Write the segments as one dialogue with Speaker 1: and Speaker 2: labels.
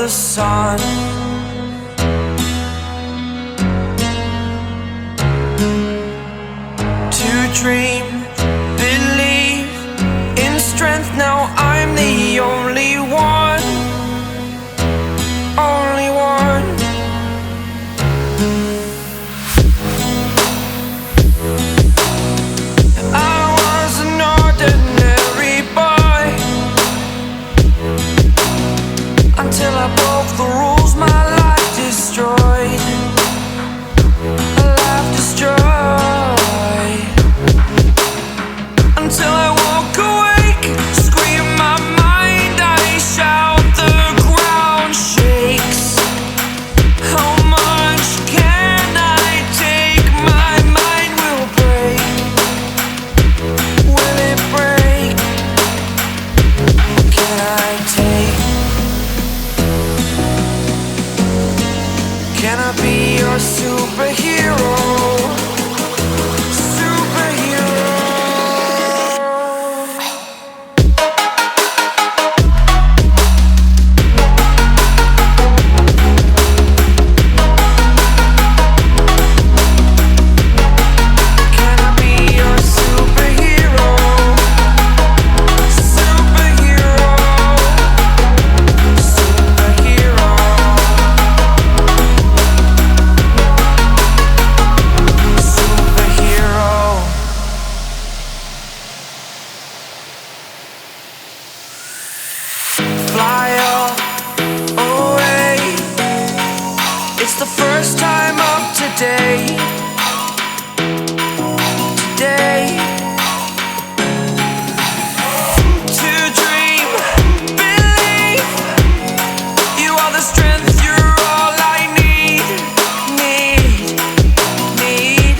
Speaker 1: the sun. To dream, believe in strength. Now I'm the only one, only one. I was an ordinary boy until I broke the rules. My life destroyed, life destroyed. Until I woke awake, scream my mind, I shout, the ground shakes. How much can I take? My mind will break. Will it break? Can I take? Can I be your superhero? Fly away. It's the first time of today. Today. To dream, believe. You are the strength, you're all I need. Need.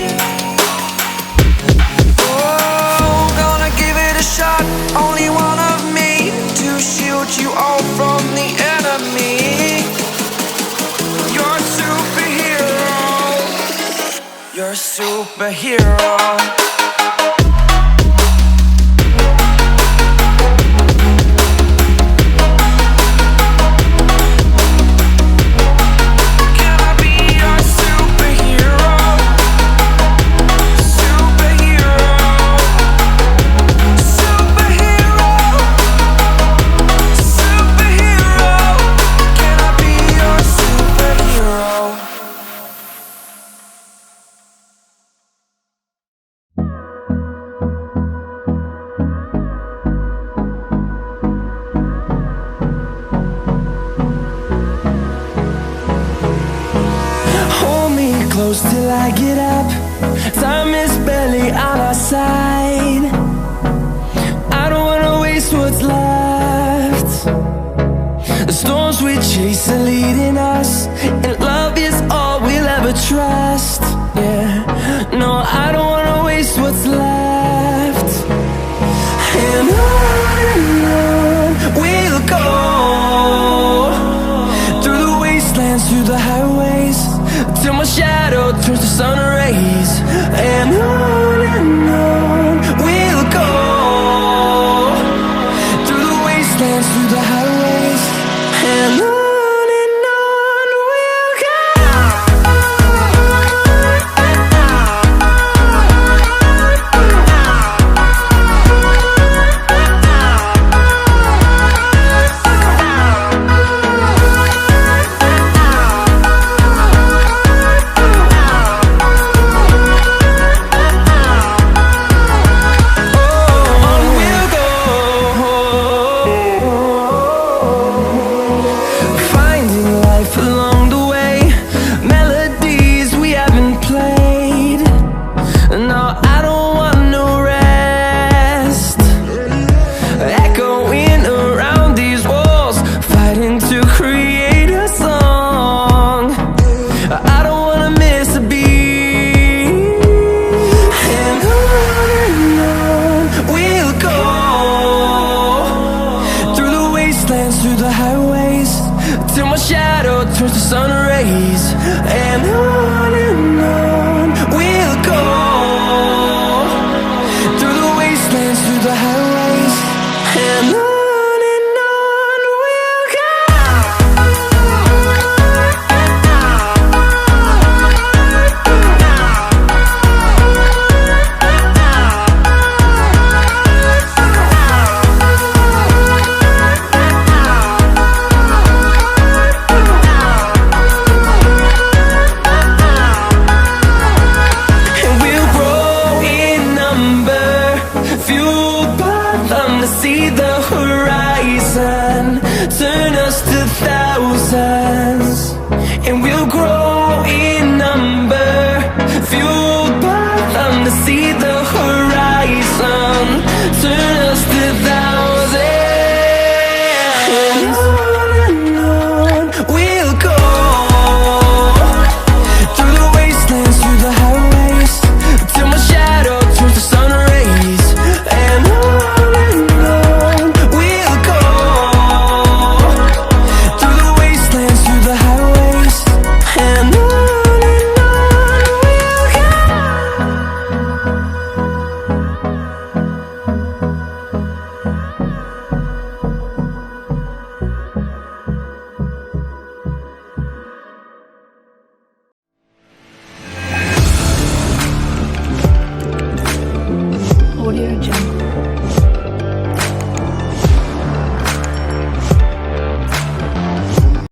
Speaker 1: Oh, gonna give it a shot. Only one of me to shield you all from the enemy. You're a superhero. You're a superhero. Can I be your superhero? Superhero. Superhero. Superhero. Can I be your superhero?
Speaker 2: Hold me close till I get up. Time is barely on our side. I don't wanna waste what's left. The storms we chase are leading us, and love is all we'll ever trust. Yeah, no, I don't wanna waste what's left. And on we'll go, through the wastelands, through the highways, till my shadow turns to sun rays. And on we'll go, through the wastelands, through the highways, and on we'll go. And on we'll go. turn